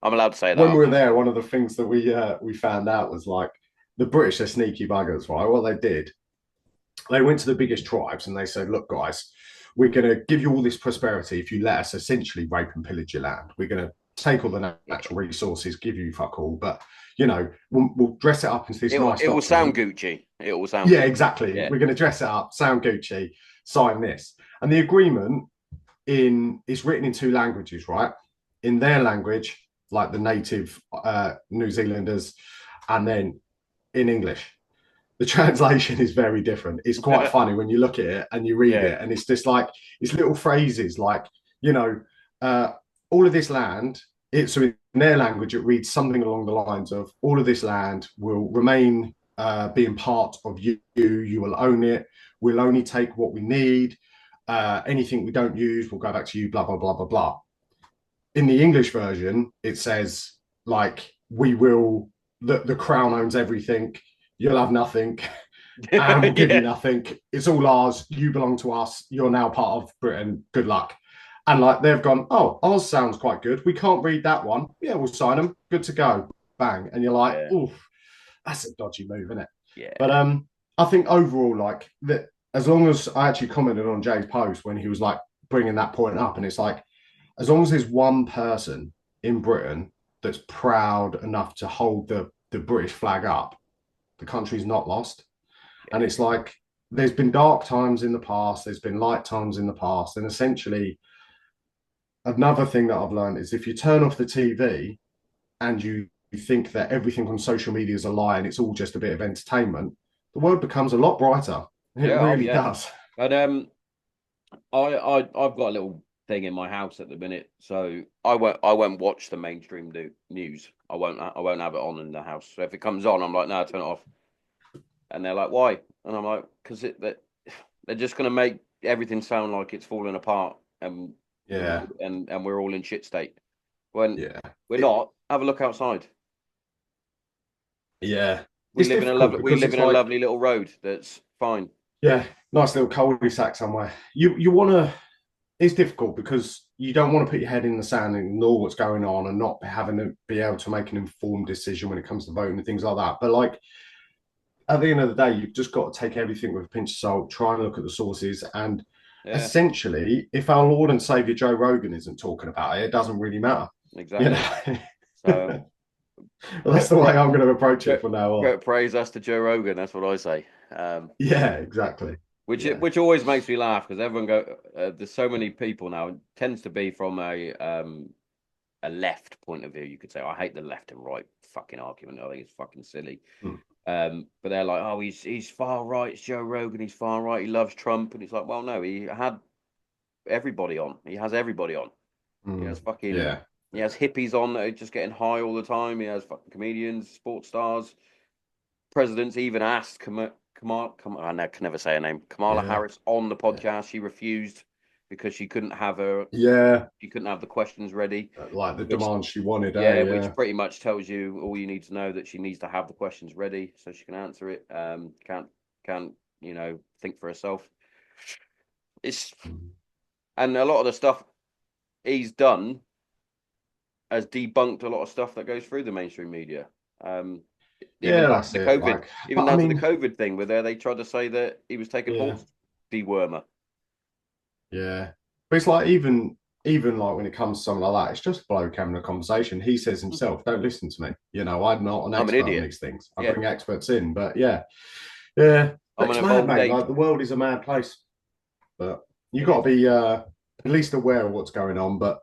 I'm allowed to say that, when we aren't were I? there, one of the things that we found out was like the British are sneaky buggers, right? What they did, they went to the biggest tribes and they said, "Look, guys, we're going to give you all this prosperity if you let us essentially rape and pillage your land. We're going to take all the natural resources, give you fuck all, but you know, we'll dress it up into this nice It will sound document. Gucci. It will sound Yeah, Gucci. exactly. Yeah. We're going to dress it up, sound Gucci, sign this." And the agreement in is written in two languages, right? In their language, like the native New Zealanders, and then in English. The translation is very different. It's quite funny when you look at it and you read Yeah. it, and it's just like it's little phrases like, you know, uh, all of this land so in their language, it reads something along the lines of all of this land will remain being part of you. You will own it. We'll only take what we need. Anything we don't use will go back to you. Blah blah blah blah blah. In the English version, it says like we will. The crown owns everything. You'll have nothing, and we'll give you Yeah, nothing. It's all ours. You belong to us. You're now part of Britain. Good luck. And like they've gone, oh, ours sounds quite good. We can't read that one. Yeah, we'll sign them. Good to go. Bang. And you're like, yeah, oof, that's a dodgy move, isn't it? But yeah, I think overall, like that, as long as I actually commented on Jay's post when he was like bringing that point up, and it's like, as long as there's one person in Britain that's proud enough to hold the British flag up, the country's not lost. And yeah, it's like there's been dark times in the past, there's been light times in the past, and essentially another thing that I've learned is if you turn off the TV and you think that everything on social media is a lie and it's all just a bit of entertainment, the world becomes a lot brighter. It yeah. Oh, really yeah. does. And I've got a little thing in my house at the minute, so I won't watch the mainstream news. I won't have it on in the house. So if it comes on, I'm like, no, turn it off. And they're like, why? And I'm like, because they're just going to make everything sound like it's falling apart and the Yeah, world and we're all in shit state. When yeah, we're it, not, have a look outside. yeah. It's difficult We because live it's in a like, lovely little road that's fine. yeah, nice little cul-de-sac somewhere. You want to. It's difficult because you don't want to put your head in the sand and ignore what's going on and not having to be able to make an informed decision when it comes to voting and things like that. But like at the end of the day, you've just got to take everything with a pinch of salt, try and look at the sources. And Yeah, essentially, if our Lord and Savior Joe Rogan isn't talking about it, it doesn't really matter. You exactly. know, So well, that's the way I'm going to approach it pra- from now on. praise us to Joe Rogan. That's what I say. Yeah, exactly. Yeah, Which always makes me laugh because everyone go. There's so many people now. It tends to be from a left point of view. You could say I hate the left and right fucking argument. I think it's fucking silly. mm, But they're like, oh, he's far right. It's Joe Rogan. He's far right. He loves Trump, and it's like, well, no, he had everybody on. He has everybody on. He has fucking. yeah, He has hippies on that are just getting high all the time. He has fucking comedians, sports stars, presidents. Even asked I can never say her name. Kamala yeah, Harris on the yeah, podcast. She refused because she couldn't have her. yeah. She couldn't have the questions ready. Like the Which demand she wanted, eh? yeah, which Yeah. pretty much tells you all you need to know that she needs to have the questions ready so she can answer it. Can't think for herself. It's Mm. and a lot of the stuff he's done has debunked a lot of stuff that goes through the mainstream media. Um, even Yeah, down to that's the it. COVID, Like, even but I down to the mean, COVID thing, where they tried to say that he was taking yeah, horse dewormer. yeah. But it's like even like when it comes to something like that, it's just a bloke having a conversation. He says himself, "Don't listen to me." You know, I'm not an I'm an expert on idiot. these things. I Yeah, bring experts in, but yeah, yeah. But I'm an it's mad, evolved mate. ape. Like the world is a mad place. But you It got is. to be at least aware of what's going on. But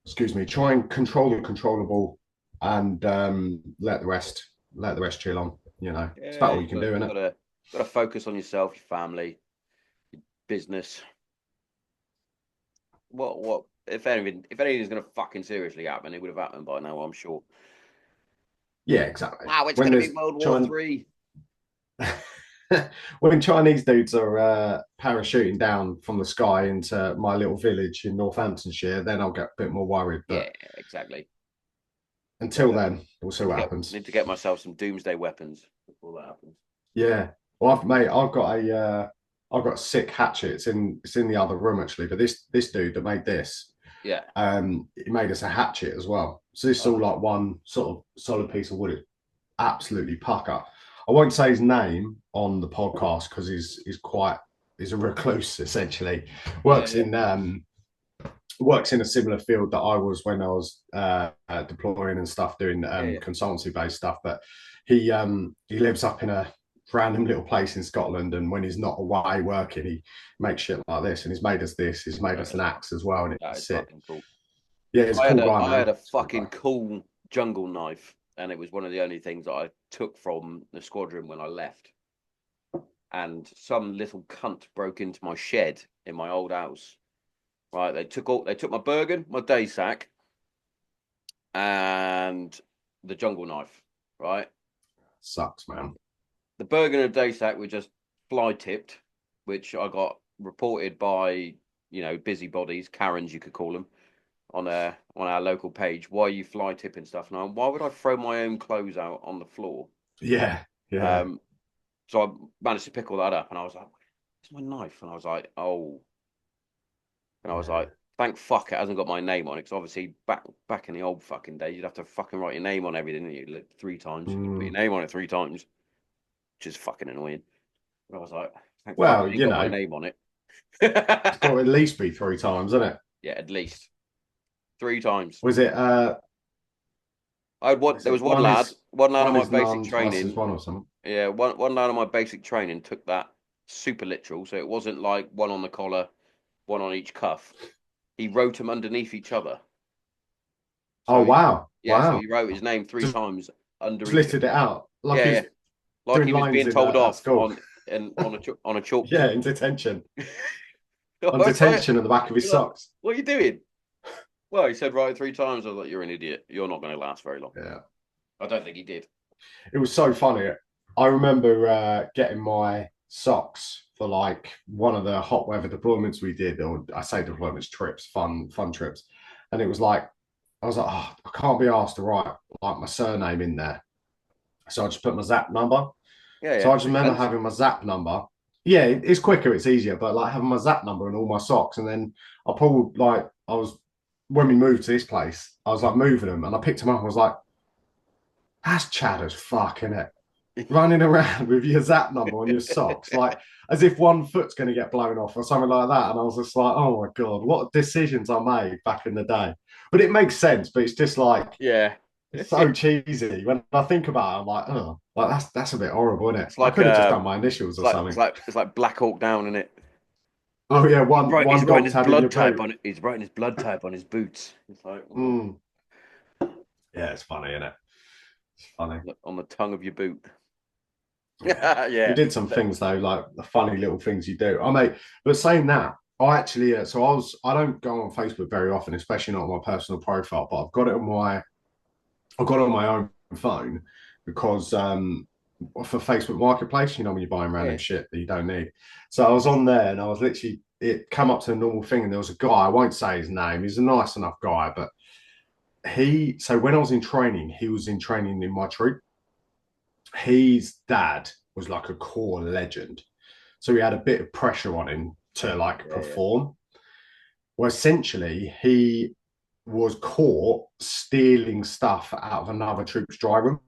excuse me, try and control the controllable, and let the rest chill on. You know, it's about Yeah, all you can do, you isn't it? gotta focus on yourself, your family, business. What if anything's gonna fucking seriously happen, it would have happened by now, I'm sure. Yeah, exactly. Wow, it's When gonna be there's World War China, Three. when Chinese dudes are parachuting down from the sky into my little village in Northamptonshire, then I'll get a bit more worried. But Yeah, exactly. until But then, we'll see what happens. need to get myself some doomsday weapons before that happens. Yeah. Well, mate, I've got a sick hatchet. It's in the other room actually. But this dude that made this, Yeah. he made us a hatchet as well. So this is Oh, all like one sort of solid piece of wood. It absolutely pucker. I won't say his name on the podcast because he's a recluse essentially. yeah, Works yeah, in works in a similar field that I was when I was deploying and stuff, doing yeah, yeah. consultancy based stuff. But he lives up in a random little place in Scotland, and when he's not away working, he makes shit like this. And he's made us this. He's made Oh, us an axe as well, and that is it's sick. fucking cool. Yeah, he's a cool guy, I had man. a He's a cool fucking guy. cool jungle knife, and it was one of the only things that I took from the squadron when I left. And some little cunt broke into my shed in my old house. Right, they took my Bergen, my day sack. and the jungle knife, right? Sucks, man. The Bergen and day sack were just fly tipped, which I got reported by, busybodies, Karens, you could call them, on our local page. Why are you fly tipping stuff? Now, why would I throw my own clothes out on the floor? Yeah, yeah. Um, so I managed to pick all that up, and I was like, "It's my knife," and I was like, "Oh," and I was Yeah. like, "Thank fuck it hasn't got my name on it." Because obviously, back in the old fucking days, you'd have to fucking write your name on everything, didn't you? Like, 3 times, you put your Mm. name on it 3 times, which is fucking annoying. And I was like, "Thank fuck it Well, ain't got my name on it." it's got to at least be 3 times, isn't it? Yeah, at least 3 times. Was it I had one. was There was it one lad. One lad on one my is basic none, twice is training. one or something? Yeah, one lad on my basic training took that super literal. So it wasn't like one on the collar, one on each cuff. He wrote them underneath each other. Oh So wow, yeah, so wow. he wrote his name three Just times under each. listed it out like Yeah, he yeah, was like doing he was lines being in told at off school. on a Yeah, chalkboard. in detention. I On was like, detention at the back of his you're like, socks. "What are you doing?" Well, he said write it 3 times. I was like, "You're an idiot. You're not going to last very long." Yeah. I don't think he did. It was so funny. I remember getting my socks for like one of the hot weather deployments we did, or I say deployments, trips, fun trips. And it was like, I was like, oh, I can't be asked to write like my surname in there. So I just put my Zap number. Yeah, So yeah, I just makes remember sense. having my Zap number. Yeah, it's quicker, it's easier, but like having my Zap number and all my socks. And then I pulled like I was when we moved to this place, I was like moving them and I picked them up. I was like, that's Chad as fuck, innit? Running around with your Zap number on your socks, like as if one foot's going to get blown off or something like that. And I was just like, oh my God, what decisions I made back in the day. But it makes sense, but it's just like, Yeah. it's so cheesy. When I think about it, I'm like, oh, like that's a bit horrible, isn't it? It's I like could have just done my initials it's or like it's something. like it's like Black Hawk Down, in it? Oh yeah, He's one writing dog his tab in blood your type boot. on it. He's writing his blood type on his boots. It's like Mm. Yeah, it's funny, isn't it? It's funny. on the tongue of your boot. Yeah. We Yeah. did some things though, like the funny little things you do. I mean, but saying that, I actually so I don't go on Facebook very often, especially not on my personal profile, but I've got it on my own phone because for Facebook Marketplace, you know, when you're buying random Yeah. shit that you don't need. So I was on there and I was literally it come up to a normal thing and there was a guy, I won't say his name, he's a nice enough guy, but so when I was in training, he was in training in my troop. His dad was like a core legend. So he had a bit of pressure on him to like Yeah, yeah. perform. Well, essentially, he was caught stealing stuff out of another troop's dry room.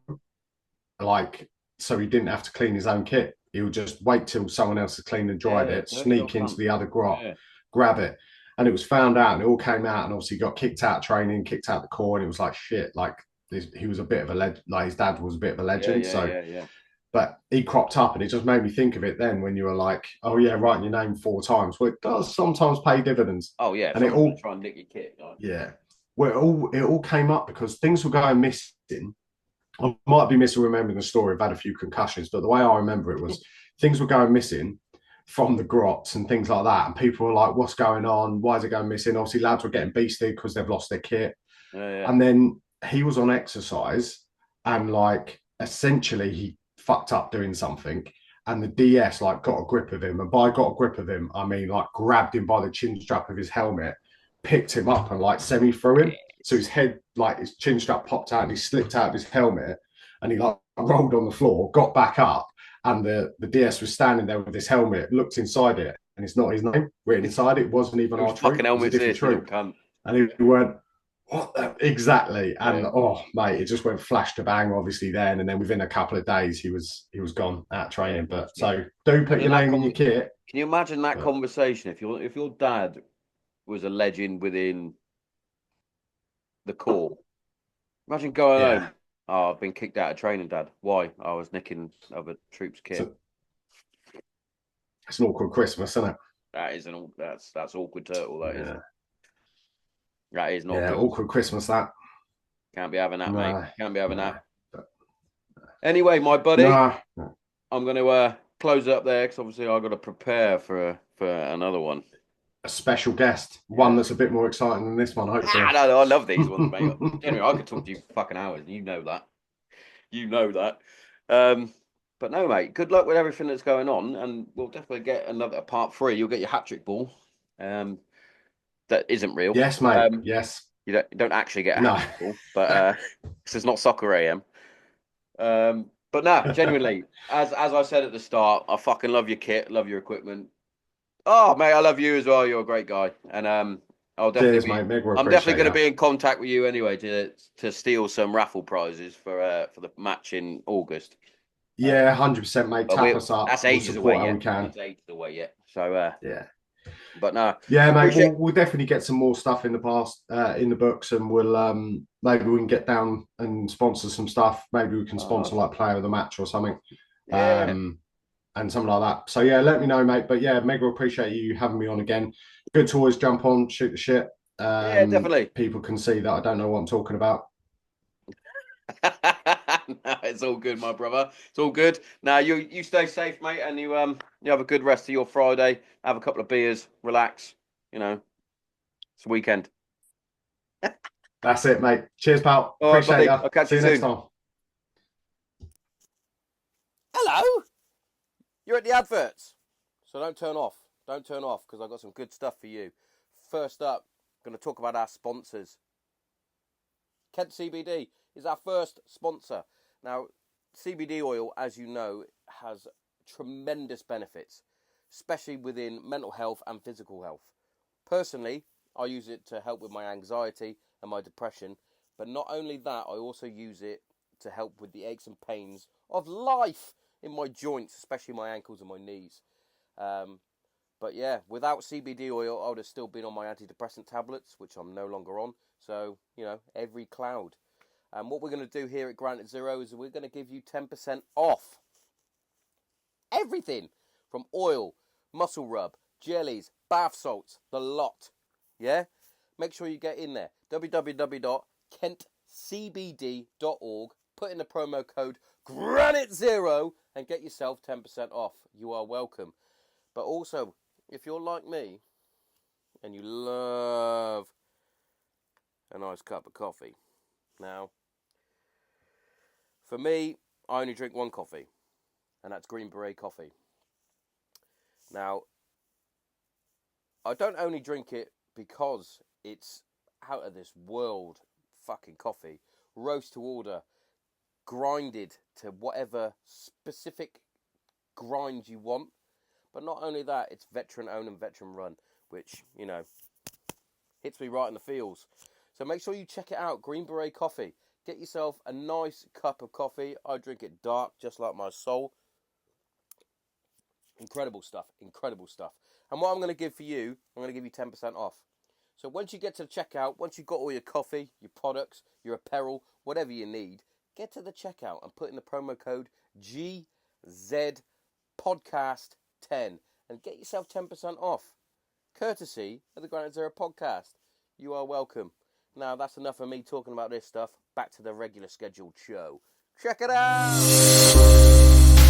Like, so he didn't have to clean his own kit. He would just wait till someone else had cleaned and Yeah, dried yeah. it, Dirty little sneak into cunt. the other grot, Yeah. grab it. And it was found out and it all came out. And obviously got kicked out of training, kicked out of the corps. And it was like, shit, like he was a bit of a legend. Like his dad was a bit of a Yeah, legend. yeah, So yeah, yeah. but he cropped up and it just made me think of it then when you were like, oh yeah, writing your name 4 times. Well, it does sometimes pay dividends. Oh yeah, if And it someone's gonna all, try and nick your kit, like, yeah. Well, it all came up because things were going missing. I might be misremembering the story. I've had a few concussions, but the way I remember it was things were going missing from the grots and things like that. And people were like, what's going on? Why is it going missing? Obviously, lads were getting beasted because they've lost their kit. yeah, yeah. And then he was on exercise and like essentially he fucked up doing something and the DS like got a grip of him. And by got a grip of him, I mean like grabbed him by the chin strap of his helmet, picked him up and like semi threw him. So his head, like his chin strap popped out and he slipped out of his helmet and he like rolled on the floor, got back up, and the DS was standing there with his helmet, looked inside it, and it's not his name written inside it. It wasn't even Whose our troop, fucking it was a helmet's different this, you little troop. cunt? And he went, what exactly? And Yeah. oh mate, it just went flash to bang, obviously then. And then within a couple of days he was gone out of Yeah, training. But yeah. so do put Imagine your that name in your kit. Can you imagine that But conversation if your dad was a legend within the corps? Imagine going yeah, home. Oh, I've been kicked out of training, Dad. Why? I was nicking other troops' kit. so it's an awkward Christmas, isn't it? That's awkward turtle. That is. Yeah. That is not Yeah, good. awkward Christmas that. Can't be having that, mate. No, Can't be having no. that. But, Anyway, my buddy, no, no. I'm going to close it up there because obviously I've got to prepare for another one. a special guest, one that's a bit more exciting than this one, hopefully. No, I love these ones, mate. Generally, I could talk to you for fucking hours. You know that. You know that. But no, mate. Good luck with everything that's going on, and we'll definitely get another part 3. You'll get your hat trick ball. That isn't real. Yes, mate. Yes. You don't actually get a hat No. trick ball, but this is not soccer AM. But no, genuinely, as I said at the start, I fucking love your kit, love your equipment. Oh, mate, I love you as well. You're a great guy, and I'll Cheers, definitely mate. Meg, we I'm definitely appreciate going to you. be in contact with you anyway to steal some raffle prizes for the match in August. Yeah, 100%, mate. But Tap us up. that's We'll ages away support how we yet. can. That's ages away yet. So Yeah. but no, Yeah, mate. appreciate. We'll definitely get some more stuff in the past in the books, and we'll maybe we can get down and sponsor some stuff. Maybe we can sponsor like player of the match or something, Yeah. and something like that. So yeah, let me know, mate. But yeah, mega appreciate you having me on again. Good to always jump on, shoot the shit. Yeah, definitely. People can see that I don't know what I'm talking about. No, it's all good, my brother. It's all good. Now you stay safe, mate, and you have a good rest of your Friday. Have a couple of beers, relax. You know, it's a weekend. That's it, mate. Cheers, pal. All right, Appreciate buddy. you. I'll catch See you you next soon. time. Hello. You're at the adverts, so don't turn off. Don't turn off because I've got some good stuff for you. First up, I'm going to talk about our sponsors. Kent CBD is our first sponsor. Now, CBD oil, as you know, has tremendous benefits, especially within mental health and physical health. Personally, I use it to help with my anxiety and my depression, but not only that, I also use it to help with the aches and pains of life in my joints, especially my ankles and my knees. But yeah, without CBD oil, I would have still been on my antidepressant tablets, which I'm no longer on. So, every cloud. And what we're going to do here at Granite Zero is we're going to give you 10% off everything from oil, muscle rub, jellies, bath salts, the lot. Yeah? Make sure you get in there. www.kentcbd.org. Put in the promo code GRANITE0 and get yourself 10% off. You are welcome. But also, if you're like me and you love a nice cup of coffee. Now, for me, I only drink one coffee, and that's Green Beret coffee. Now, I don't only drink it because it's out of this world fucking coffee, roast to order, grinded to whatever specific grind you want. But not only that, it's veteran owned and veteran run, which, hits me right in the feels. So make sure you check it out, Green Beret Coffee. Get yourself a nice cup of coffee. I drink it dark, just like my soul. Incredible stuff, incredible stuff. And what I'm going to give for you, I'm going to give you 10% off. So once you get to the checkout, once you've got all your coffee, your products, your apparel, whatever you need, get to the checkout and put in the promo code GZPodcast10 and get yourself 10% off. Courtesy of the Granite Zero podcast. You are welcome. Now, that's enough of me talking about this stuff. Back to the regular scheduled show. Check it out!